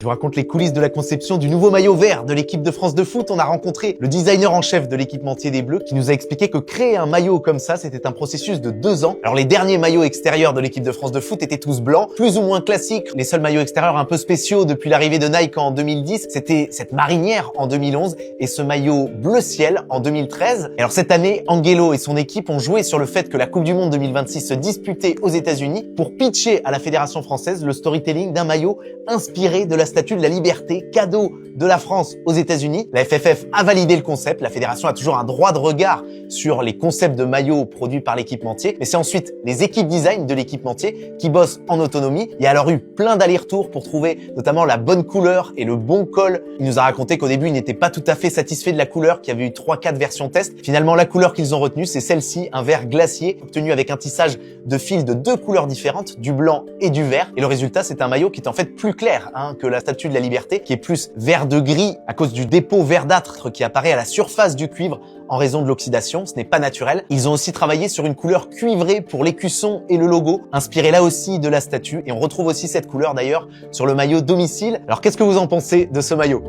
Je vous raconte les coulisses de la conception du nouveau maillot vert de l'équipe de France de foot. On a rencontré le designer en chef de l'équipementier des Bleus qui nous a expliqué que créer un maillot comme ça, c'était un processus de 2 ans. Alors les derniers maillots extérieurs de l'équipe de France de foot étaient tous blancs, plus ou moins classiques. Les seuls maillots extérieurs un peu spéciaux depuis l'arrivée de Nike en 2010, c'était cette marinière en 2011 et ce maillot bleu ciel en 2013. Alors cette année, Angelo et son équipe ont joué sur le fait que la Coupe du Monde 2026 se disputait aux États-Unis pour pitcher à la Fédération française le storytelling d'un maillot inspiré de la Statue de la Liberté, cadeau de la France aux États-Unis. La FFF a validé le concept. La fédération a toujours un droit de regard sur les concepts de maillots produits par l'équipementier. Mais c'est ensuite les équipes design de l'équipementier qui bossent en autonomie. Il y a alors eu plein d'allers-retours pour trouver notamment la bonne couleur et le bon col. Il nous a raconté qu'au début, il n'était pas tout à fait satisfait de la couleur, qu'il y avait eu 3-4 versions test. Finalement, la couleur qu'ils ont retenue, c'est celle-ci, un vert glacier, obtenu avec un tissage de fils de 2 couleurs différentes, du blanc et du vert. Et le résultat, c'est un maillot qui est en fait plus clair que la Statue de la Liberté, qui est plus vert de gris à cause du dépôt verdâtre qui apparaît à la surface du cuivre en raison de l'oxydation. Ce n'est pas naturel. Ils ont aussi travaillé sur une couleur cuivrée pour l'écusson et le logo, inspiré là aussi de la statue. Et on retrouve aussi cette couleur d'ailleurs sur le maillot domicile. Alors qu'est-ce que vous en pensez de ce maillot ?